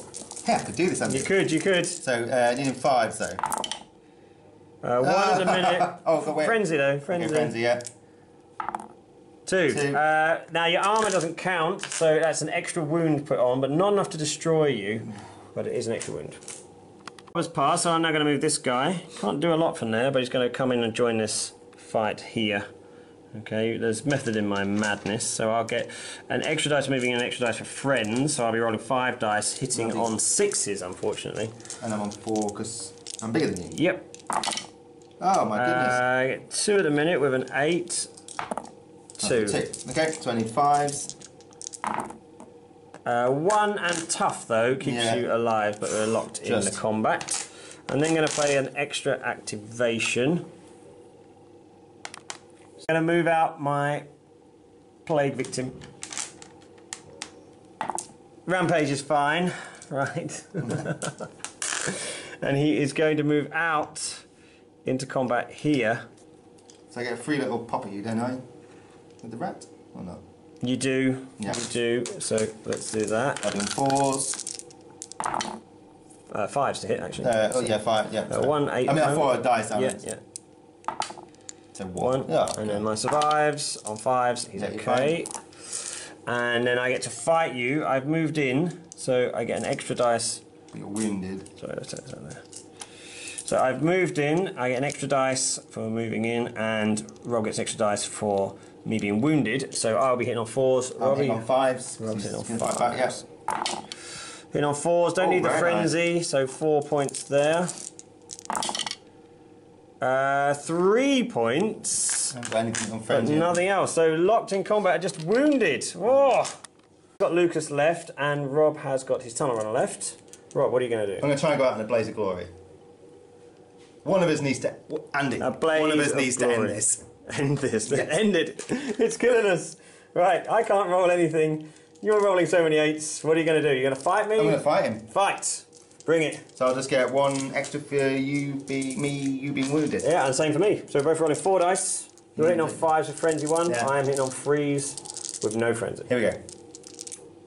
yeah, I could do this, Andy. You could. So, needing 5s, though. 1 at the minute. Oh, but wait. Frenzy, though. Frenzy. Okay, frenzy, yeah. 2. 2. Now, your armour doesn't count, so that's an extra wound put on, but not enough to destroy you. But it is an extra wound. Was passed, so I'm now going to move this guy. Can't do a lot from there, but he's going to come in and join this fight here. Okay, there's method in my madness, so I'll get an extra dice moving and an extra dice for friends, so I'll be rolling 5 dice, hitting on 6s, unfortunately. And I'm on 4 because I'm bigger than you. Yep. Oh my goodness. I get 2 at the minute with an 8. 2. Okay, so I need 5s. 1 and tough, though, keeps you alive, but we're locked in the combat. I'm then going to play an extra activation. I'm going to move out my plague victim. Rampage is fine. Right. And he is going to move out into combat here. So I get a free little pop at you, don't I? With the rat, or not? You do. Yeah. You do. So let's do that. I'm doing 4s. 5s to hit, actually. Oh yeah, 5. Yeah. 1, 8. I mean, I 4 dice. Yeah, yeah. So 1. Yeah. And then my survives on 5s. He's okay. And then I get to fight you. I've moved in, so I get an extra dice. You're wounded. Sorry, let's take this out there. So I've moved in. I get an extra dice for moving in, and Rob gets extra dice for me being wounded. So I'll be hitting on 4s. I'm hitting on 5s. Rob's hitting on 5s. Yeah. Hitting on 4s. Don't need the frenzy. Nice. So 4 points there. 3 points. I haven't got anything on frenzy. But nothing else. So locked in combat, just wounded. Oh. Got Lucas left, and Rob has got his tunnel runner left. Rob, what are you going to do? I'm going to try and go out in a blaze of glory. One of us needs to... Andy, a blaze one of us needs glory. to end this. End this. Yes. End it. It's killing us. Right, I can't roll anything. You're rolling so many 8s. What are you going to do? You're going to fight me? I'm going to fight him. Fight. Bring it. So I'll just get 1 extra for you being wounded. Yeah, and same for me. So we're both rolling 4 dice. You're hitting on 5s with frenzy 1. Yeah. I am hitting on 3s with no frenzy. Here we go.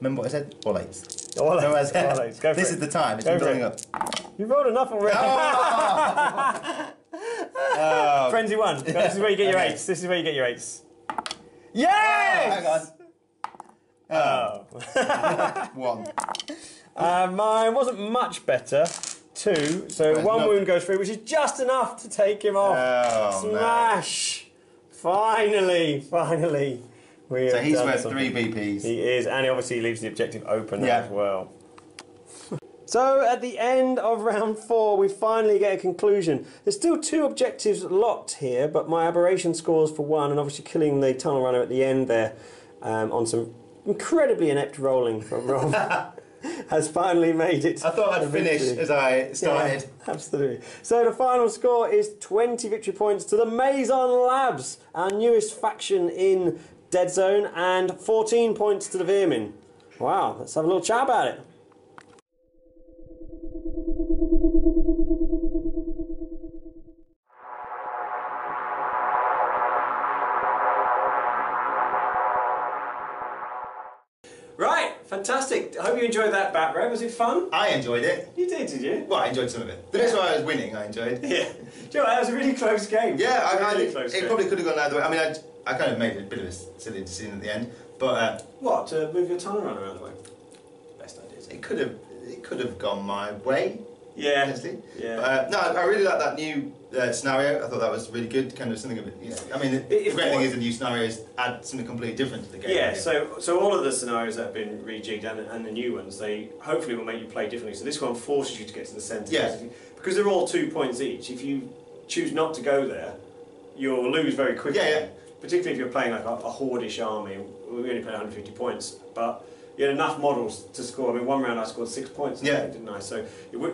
Remember what I said? All 8s. All no, eights. All eights. Go for this it. is the time. It's Go been for building it. up. You've rolled enough already. Oh. Frenzy 1. This is where you get your 8s. This is where you get your 8s. Yes! Oh, hang on. 1. Mine wasn't much better. 2. So 1 wound goes through, which is just enough to take him off. Oh, Smash! Man. Finally. So he's worth 3 BPs. He is, and he obviously leaves the objective open Yeah. as well. So at the end of round 4, we finally get a conclusion. There's still 2 objectives locked here, but my aberration scores for 1, and obviously killing the tunnel runner at the end there on some incredibly inept rolling from Rob has finally made it. I thought I'd finish as I started. Yeah, absolutely. So the final score is 20 victory points to the Mazon Labs, our newest faction in Deadzone, and 14 points to the Veer-Myn. Wow, let's have a little chat about it. Right, fantastic. I hope you enjoyed that bat rap. Was it fun? I enjoyed it. You did you? Well, I enjoyed some of it. The bits where I was winning, I enjoyed. Yeah. Do you know, that was a really close game. Yeah, it probably could have gone either way. I mean, I kind of made a bit of a silly decision at the end, but what, to move your tunnel runner out of the way? Best ideas. it could have gone my way. Yeah. Honestly. Yeah. But, no, I really like that new scenario. I thought that was really good. Kind of something of it. Yeah. I mean, the great thing is the new scenarios add something completely different to the game. Yeah. So all of the scenarios that have been rejigged and the new ones, they hopefully will make you play differently. So this one forces you to get to the centre. Yeah. Because they're all 2 points each. If you choose not to go there, you'll lose very quickly. Yeah, yeah. Particularly if you're playing like a hordish army. We only played 150 points, but you had enough models to score. I mean, one round I scored 6 points, I think, didn't I? So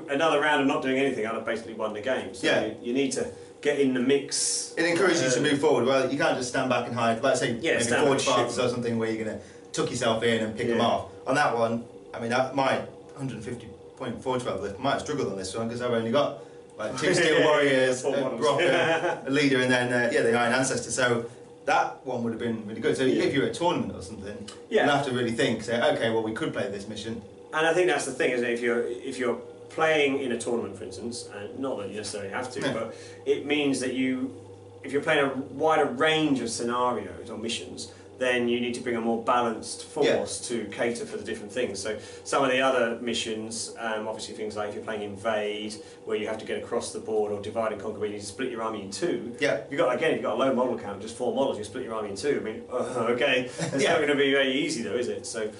another round of not doing anything, I'd have basically won the game. So Yeah. you need to get in the mix. It encourages you to move forward. Well, you can't just stand back and hide. Like say, maybe forge paths or something where you're going to tuck yourself in and pick them off. On that one, I mean, my 150 point forge path lift might have struggled on this one because I've only got like 2 Steel Warriors, Brock, a leader, and then the Iron Ancestor. So that one would have been really good. So if you're at a tournament or something, you'll have to really think. Say, okay, well, we could play this mission. And I think that's the thing, isn't it? If you're playing in a tournament, for instance, and not that you necessarily have to, but it means that if you're playing a wider range of scenarios or missions, then you need to bring a more balanced force to cater for the different things. So some of the other missions, obviously things like if you're playing Invade, where you have to get across the board, or Divide and Conquer, where you need to split your army in 2. Yeah. You've got a low model count, just 4 models, you split your army in 2. I mean, okay, it's not going to be very easy though, is it? So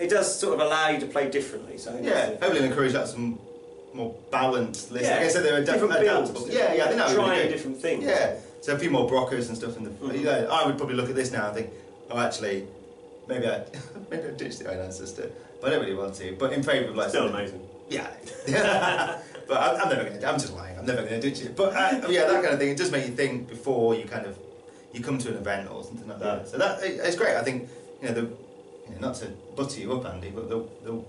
it does sort of allow you to play differently. So I think hopefully encourage that some more balanced list. Yeah, like I said, they're different adaptable. builds. Yeah, I think that would be trying good. different things. Yeah. So a few more Brockers and stuff in the. I would probably look at this now and think, oh, actually, maybe I'd ditch the Iron Ancestor, but I don't really want to. But in favour of like still amazing. Yeah. But I'm never going to. I'm just lying. I'm never going to ditch it. But yeah, that kind of thing. It does make you think before you come to an event or something like that. So it's great. I think not to butter you up, Andy, but the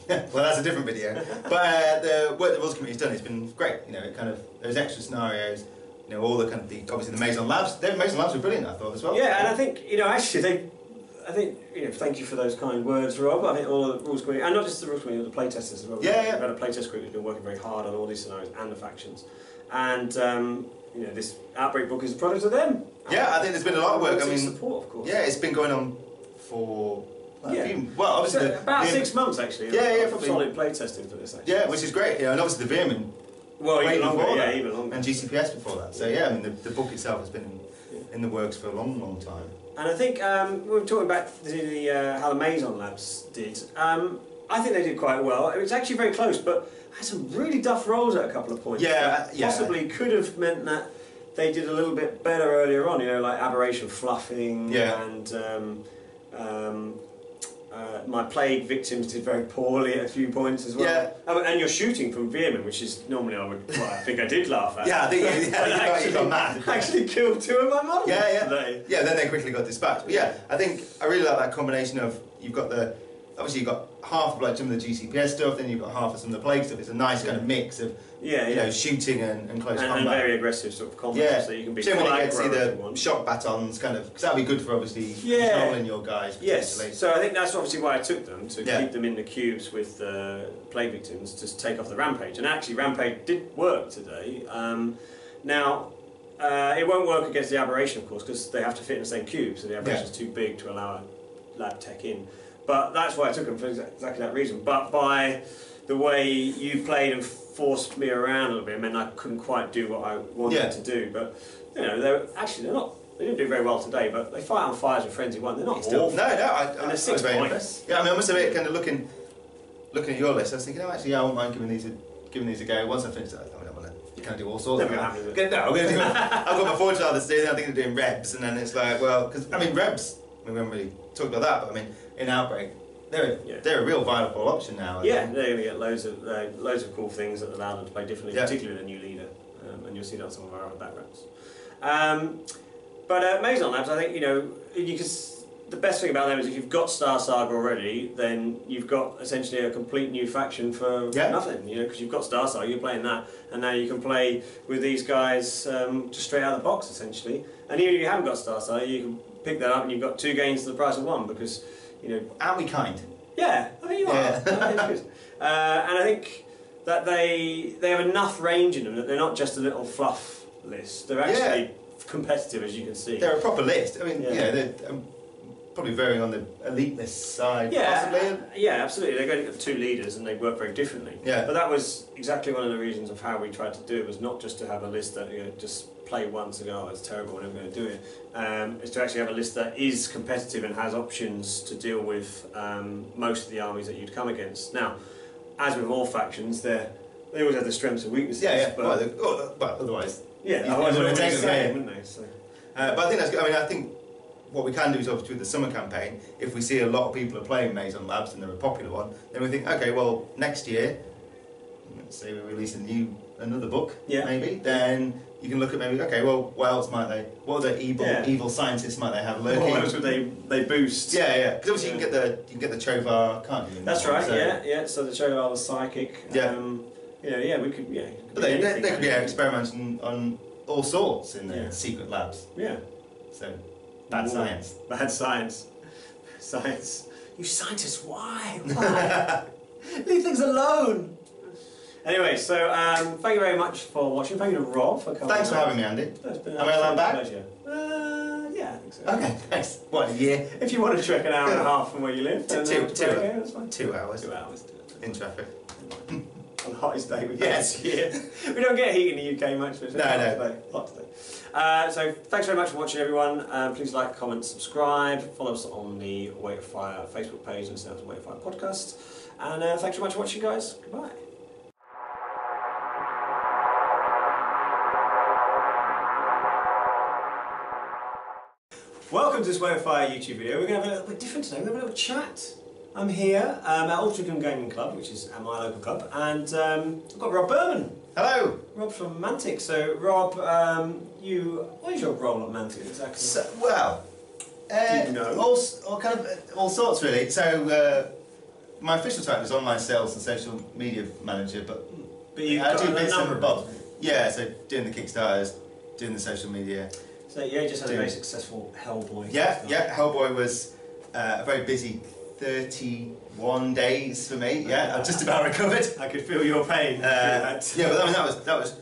well, that's a different video. But the work the rules committee has done has been great. You know, it kind of those extra scenarios. You know, all the kind of obviously the Mazon Labs. The Mazon Labs were brilliant, I thought as well. Yeah, and I think actually thank you for those kind words, Rob. I think all the rules committee, and not just the rules committee, but the playtesters as well. Yeah, We've had a playtest group who's been working very hard on all these scenarios and the factions, and this Outbreak book is a product of them. Yeah, I think there's been a lot of work. I mean, support, of course. Yeah, it's been going on for. Obviously about 6 months actually. Yeah, probably. Solid playtesting for this actually. Yeah, which is great. Yeah, and obviously the Veer-Myn. Even longer. And GCPS before that. So yeah, I mean the book itself has been in the works for a long, long time. And I think we were talking about how the Mazon Labs did. I think they did quite well. It was actually very close, but had some really duff rolls at a couple of points. Possibly could have meant that they did a little bit better earlier on. You know, like aberration fluffing and. My plague victims did very poorly at a few points as well. Yeah. And you're shooting from Veer-Myn, which is normally I think I did laugh at. Yeah, I think you got mad. Actually killed 2 of my models today. Yeah, then they quickly got dispatched. But yeah, I think I really like that combination of you've got half of like some of the GCPS stuff, then you've got half of some of the plague stuff. It's a nice kind of mix of shooting and close combat. And very aggressive sort of combat, so you can be full you get to see aggro the shock batons kind of, because that'll be good for obviously controlling your guys. Yes, so I think that's obviously why I took them, to keep them in the cubes with plague victims, to take off the rampage. And actually rampage did work today. Now, it won't work against the aberration of course, because they have to fit in the same cube, so the aberration is too big to allow a lab tech in. But that's why I took them, for exactly that reason. But by the way you played and forced me around a little bit, it meant I couldn't quite do what I wanted to do. But you know, they didn't do very well today. But they fight on fires with Frenzy 1. They're not awful. No, I was very impressed. Yeah, I mean, I must admit, kind of looking at your list, I was thinking, I wouldn't mind giving these a go. Once I finish that, you kind of do all sorts. Never I'm going to do. I've got my forge this day. I think they're doing rebs, and then it's like, well, because I mean, rebs. We haven't really talked about that, but I mean, in Outbreak, they're a real viable option now. Yeah, they're going to get loads of cool things that allow them to play differently, particularly with a new leader, and you'll see that on some of our other backgrounds. But Mazon Labs, I think the best thing about them is if you've got Star Saga already, then you've got essentially a complete new faction for nothing. You know, because you've got Star Saga, you're playing that, and now you can play with these guys just straight out of the box essentially. And even if you haven't got Star Saga, you can pick that up and you've got 2 gains to the price of 1 because. Aren't we kind? Yeah, I think you are. Yeah. It's good. And I think that they have enough range in them that they're not just a little fluff list. They're actually competitive, as you can see. They're a proper list. I mean, they're probably varying on the elite list side, possibly. Yeah, absolutely. They're going to get 2 leaders and they work very differently. Yeah. But that was exactly one of the reasons of how we tried to do it, was not just to have a list that just play once and go, oh, it's terrible, we're never going to do it. Is to actually have a list that is competitive and has options to deal with most of the armies that you'd come against. Now, as with all factions, they always have their strengths and weaknesses. But otherwise, otherwise they wouldn't take the game, wouldn't they? So. But I think that's good. I mean, I think what we can do is obviously with the summer campaign, if we see a lot of people are playing Mazon Labs and they're a popular one, then we think, okay, well, next year, let's say we release another book, maybe, then you can look at maybe, okay, well, what else might they, what other evil scientists might they have lurking? What else would they boost? Yeah, because obviously you can get the Chovar, can't you? That's right, so the Chovar, the psychic, we could, But they could be experimenting on all sorts in the secret labs. Yeah. So, bad science. Bad science. Science. You scientists, why? Why? Leave things alone! Anyway, so thank you very much for watching. Thank you to Rob for coming. Thanks for having me, Andy. It's been Am I allowed back? Pleasure. Yeah, I think so. Okay, thanks. What, a year? If you want to trek an hour and a half from where you live, then that's fine. 2 hours. 2 hours. In traffic. On the hottest day we've had this year. We don't get heat in the UK much, but it's hot today. So thanks very much for watching, everyone. Please like, comment, subscribe. Follow us on the Weight of Fire Facebook page and listen to the Weight of Fire podcast. And thanks very much for watching, guys. Goodbye. Welcome to this Weight of Fire YouTube video. We're going to have a little bit different today. We're going to have a little chat. I'm here at Ultracom Gaming Club, which is at my local club, and I've got Rob Burman. Hello. Rob from Mantic. So, Rob, what is your role at Mantic exactly? So, do you know? all sorts really. So, my official title is online sales and social media manager, but you've I got do a bits number and of bobs. things. Yeah, so doing the Kickstarters, doing the social media. So you just had a very successful Hellboy. Yeah, Kickstarter. yeah. Hellboy was a very busy 31 days for me. Yeah, I've just about recovered. I could feel your pain. Yeah, but I mean that was that was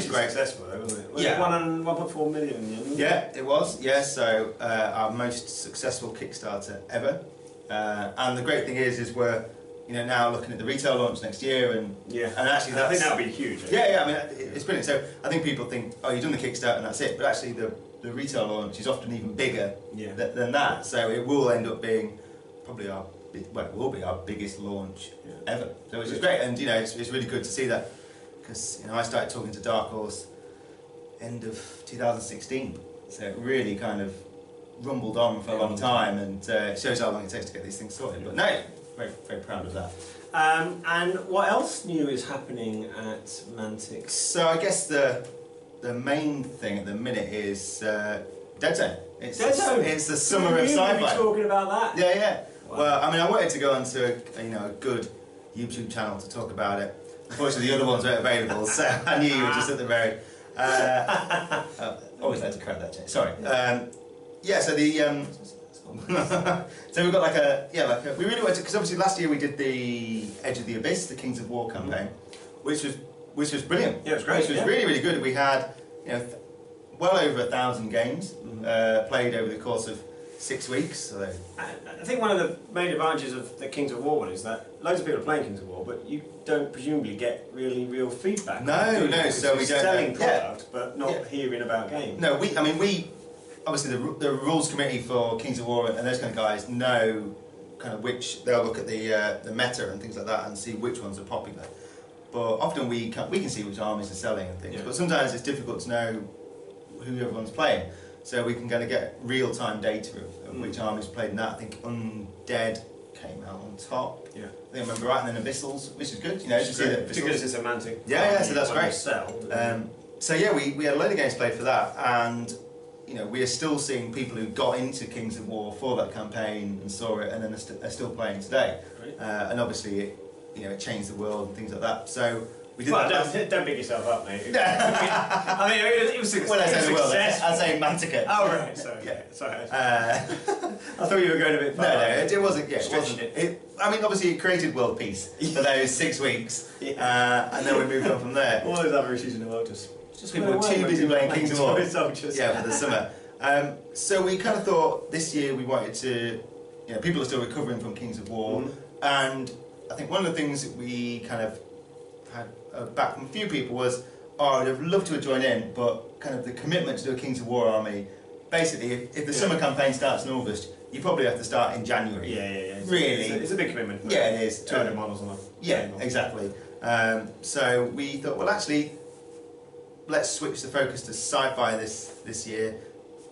great. Successful, though, wasn't it? Was Yeah. it 1.4 million. Yeah, it was. Yeah, so our most successful Kickstarter ever. And the great thing is we're now looking at the retail launch next year, and actually I think that'll be huge. Yeah, I mean it's brilliant. So I think people think, oh, you've done the Kickstarter and that's it, but actually the retail launch is often even bigger than that. So it will end up being probably it will be our biggest launch ever. So which is great, and it's really good to see that, because I started talking to Dark Horse end of 2016, so it really kind of rumbled on for a long time, and it shows how long it takes to get these things sorted. But no, very, very proud of that. And what else new is happening at Mantic? So I guess the main thing at the minute is Deadzone. Deadzone. It's the summer of sci-fi. We'll be talking about that. Yeah. Wow. Well, I mean, I wanted to go onto a good YouTube channel to talk about it. Unfortunately, the other ones weren't available, so I knew you were just at the very. Always like to correct that, Jay. Sorry. So the so we've got we really wanted to, because obviously last year we did the Edge of the Abyss, the Kings of War campaign, which was brilliant. Yeah, it was great. Which was really, really good. We had well over 1,000 games played over the course of 6 weeks. So I think one of the main advantages of the Kings of War one is that loads of people are playing Kings of War, but you don't presumably get real feedback. No. So we don't selling product, but not hearing about games. No, we obviously the rules committee for Kings of War and those kind of guys know kind of which they'll look at the meta and things like that and see which ones are popular. But often we can see which armies are selling and things. Yeah. But sometimes it's difficult to know who everyone's playing. So we can kind of get real-time data of which armies played in that. I think Undead came out on top. Yeah. I think I remember right, and then Abyssals, which is good. To see that because it's a Mantic. Yeah, so that's great. Sell. We had a load of games played for that, and we are still seeing people who got into Kings of War for that campaign and saw it, and then are still playing today. Right. And obviously, it changed the world and things like that. So we did that. Don't big yourself up, mate. I mean, it was when I say the world, success. I say Mantica. Oh right, sorry. Yeah, sorry. I thought you were going a bit far. No, it wasn't. Yeah, it wasn't. I mean, obviously, it created world peace for those 6 weeks, and then we moved on from there. All those other issues in the world just people were too busy playing Kings of War. Soldiers. Yeah, for the summer. So we kind of thought this year we wanted to. People are still recovering from Kings of War, and I think one of the things that we kind of had back from a few people was, I'd have loved to have joined in, but kind of the commitment to do a Kings of War army. Basically, if the summer campaign starts in August, you probably have to start in January. Yeah. Really, it's a big commitment. Yeah, it is. 200 models on a exactly. So we thought, well, actually, let's switch the focus to sci-fi this year,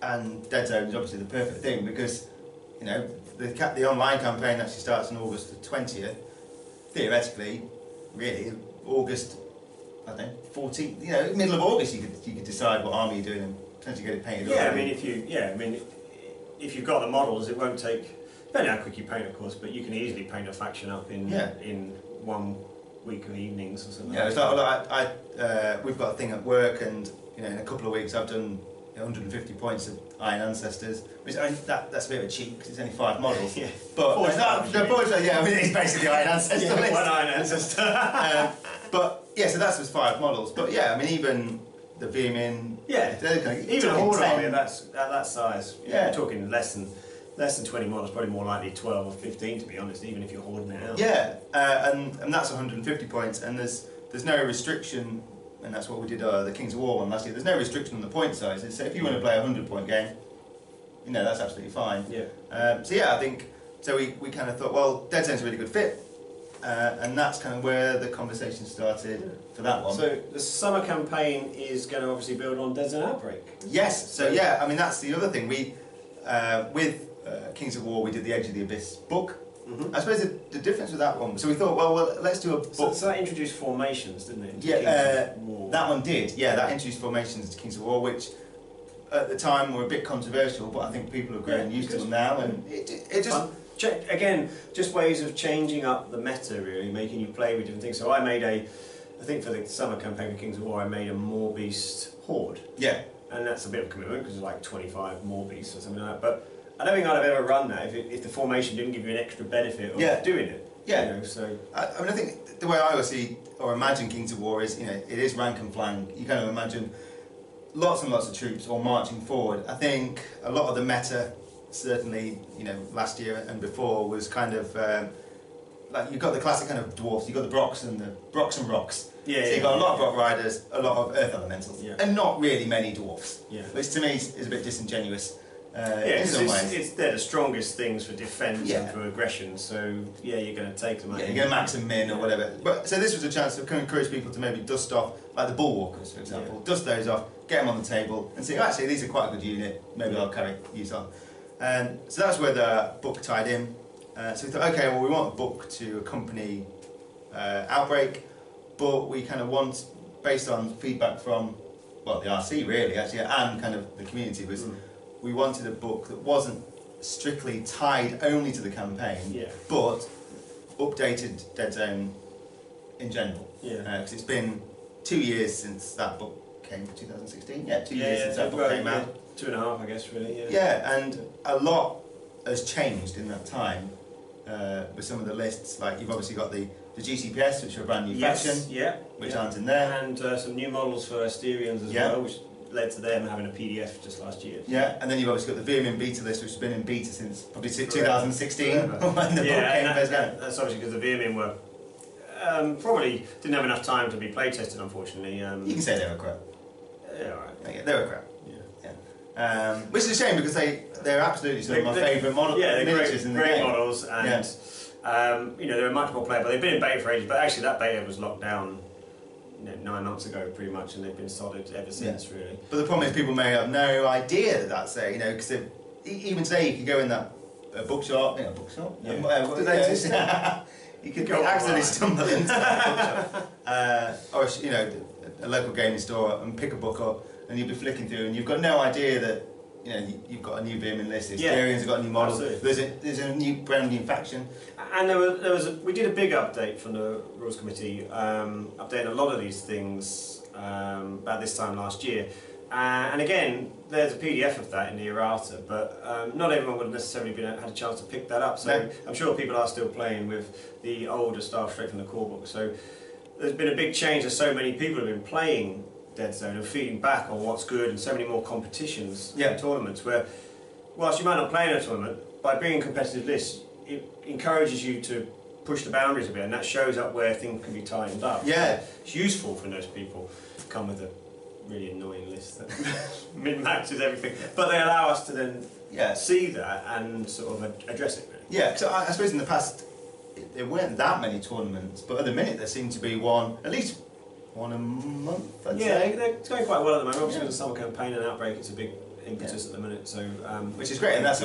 and Deadzone is obviously the perfect thing because the online campaign actually starts on August the 20th. Theoretically, really, August, I don't know, 14th. Middle of August, you could decide what army you're doing and potentially get it painted. Yeah, I mean, if you've got the models, it won't take. Depending on how quick you paint, of course, but you can easily paint a faction up in 1 week of evenings or something. Yeah, it's like we've got a thing at work, and in a couple of weeks I've done 150 points of Iron Ancestors, which that's a bit of a cheat because it's only 5 models. Yeah. But it's basically Iron Ancestor list. One Iron Ancestor. So that's just 5 models. But even the Veer-Myn. Yeah. Even a horde army at that size. Yeah. You're talking less than 20 models, probably more likely 12 or 15 to be honest, even if you're hoarding it out. Yeah, and that's 150 points, and there's no restriction. And that's what we did the Kings of War one last year. There's no restriction on the point sizes, so if you want to play a 100-point game, that's absolutely fine. Yeah. I think we kind of thought, well, Deadzone's a really good fit, and that's kind of where the conversation started for that one. So the summer campaign is going to obviously build on Deadzone Outbreak. Yes. So I mean that's the other thing. We with Kings of War we did the Edge of the Abyss book. I suppose the difference with that one, so we thought, well let's do a book. So that introduced formations, didn't it? That one did. Yeah, that introduced formations to Kings of War, which at the time were a bit controversial, but I think people have grown used to them now, and it just again, just ways of changing up the meta, really, making you play with different things. So I think for the summer campaign for Kings of War, I made a Maw-Beast Horde. Yeah. And that's a bit of a commitment because it's like 25 Maw-Beasts or something like that. But I don't think I'd have ever run that if the formation didn't give you an extra benefit of doing it. Yeah. You know, so I mean, I think the way I always see or imagine Kings of War is, it is rank and flank. You kind of imagine lots and lots of troops all marching forward. I think a lot of the meta, certainly, last year and before, was kind of like you've got the classic kind of dwarfs. You've got the Brocs and Rocks. Yeah, so you've got a lot of Brock Riders, a lot of Earth Elementals, and not really many dwarfs. Yeah. Which to me is a bit disingenuous. They're the strongest things for defence and for aggression, so you're going to take them. Yeah, you're going to max them in or whatever. But so this was a chance to encourage people to maybe dust off, like the Bulwarkers, for example, dust those off, get them on the table, and say, actually, these are quite a good unit. Maybe I'll use on. And so that's where the book tied in. So we thought, okay, well, we want a book to accompany Outbreak, but we kind of want, based on feedback from the RC really actually, and kind of the community, was we wanted a book that wasn't strictly tied only to the campaign, but updated Deadzone in general. Because it's been 2 years since that book came, 2016. 2 years since that book came out. 2.5, I guess, really. Yeah, and a lot has changed in that time with some of the lists. Like you've obviously got the GCPS, which are a brand new faction, which aren't in there, and some new models for Asterians as well, which led to them having a PDF just last year. Yeah, and then you've obviously got the Veer-Myn beta list, which has been in beta since probably 2016 when the book came first out. That's obviously because the Veer-Myn were probably didn't have enough time to be play tested, unfortunately. You can say they were crap. Yeah, all right. Yeah, they were crap. Which is a shame because they're absolutely some of my favourite models. Yeah, they're miniatures in the great game. models, and they're much more playable. They've been in beta for ages, but actually that beta was locked down 9 months ago, pretty much, and they've been solid ever since, really. But the problem is, people may have no idea that that's there, because even today you could go in that bookshop, bookshop. Yeah. You could accidentally stumble into that bookshop, or a local gaming store and pick a book up, and you'll be flicking through, and you've got no idea that you've got a new Veer-Myn list. Asterians have got a new model. There's a brand new faction. And we did a big update from the Rules Committee, updating a lot of these things about this time last year. And again, there's a PDF of that in the errata, but not everyone would have necessarily had a chance to pick that up. So I'm sure people are still playing with the older stuff straight from the core book. So there's been a big change, as so many people have been playing Deadzone and feeding back on what's good, and so many more competitions and tournaments where, whilst you might not play in a tournament, by bringing competitive lists, it encourages you to push the boundaries a bit, and that shows up where things can be tightened up. Yeah. So it's useful for those people to come with a really annoying list that min-maxes everything, but they allow us to then see that and sort of address it, really. Yeah, so I suppose in the past there weren't that many tournaments, but at the minute there seemed to be at least one a month, I'd say. They're going quite well at the moment. Obviously, with the summer campaign and Outbreak, it's a big impetus at the minute. So, which is great, and that's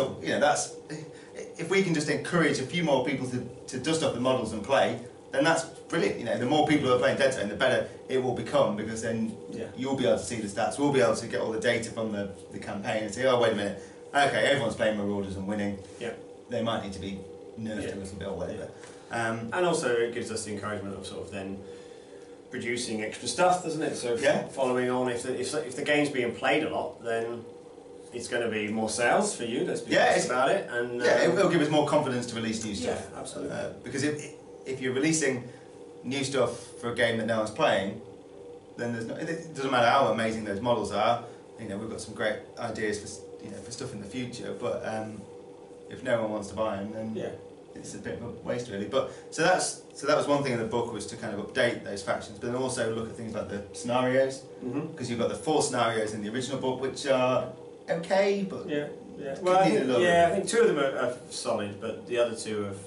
if we can just encourage a few more people to dust off the models and play, then that's brilliant. The more people who are playing Deadzone, the better it will become, because then you'll be able to see the stats. We'll be able to get all the data from the campaign and say, oh, wait a minute, okay, everyone's playing Marauders and winning. Yeah, they might need to be nerfed a little bit or whatever. And also, it gives us the encouragement of sort of then producing extra stuff, doesn't it? So following on, if the game's being played a lot, then it's going to be more sales for you. Let's be honest about it. And it'll give us more confidence to release new stuff. Yeah, absolutely. Because if you're releasing new stuff for a game that no one's playing, then it doesn't matter how amazing those models are. We've got some great ideas for stuff in the future, but if no one wants to buy them, then it's a bit of a waste, really. But so that was one thing in the book, was to kind of update those factions, but then also look at things like the scenarios, because you've got the 4 scenarios in the original book, which are okay, but well, I think 2 of them are solid, but the other 2 have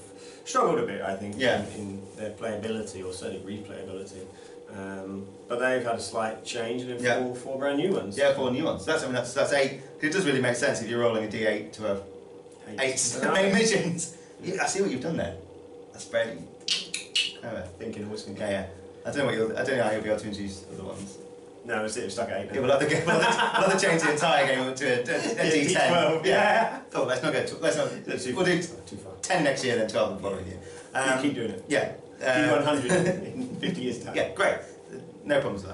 struggled a bit, I think, in their playability, or certainly replayability. But they've had a slight change, and in 4 brand new ones. Yeah, 4 new ones. That's 8. It does really make sense if you're rolling a D8 to have 8 main missions. I see what you've done there. That's very clever. Thinking and whistling. Yeah. I don't know how you'll be able to introduce other ones. No, it's stuck at 8 now. Yeah, we'll have to change the entire game up to a D10. D12, yeah. Oh, let's not go. We'll do too far. 10 next year, then 12 the following year. Keep doing it. Yeah. D100 in 50 years' time. Yeah, great. No problems with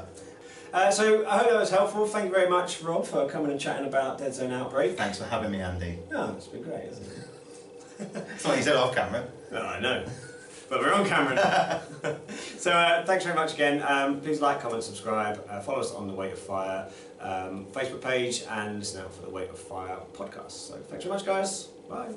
that. So I hope that was helpful. Thank you very much, Rob, for coming and chatting about Deadzone Outbreak. Thanks for having me, Andy. Oh, it's been great, hasn't it? That's what you said off camera. Oh, I know. But we're on camera now. So thanks very much again. Please like, comment, subscribe. Follow us on the Weight of Fire Facebook page and listen out for the Weight of Fire podcast. So thanks very much, guys. Bye.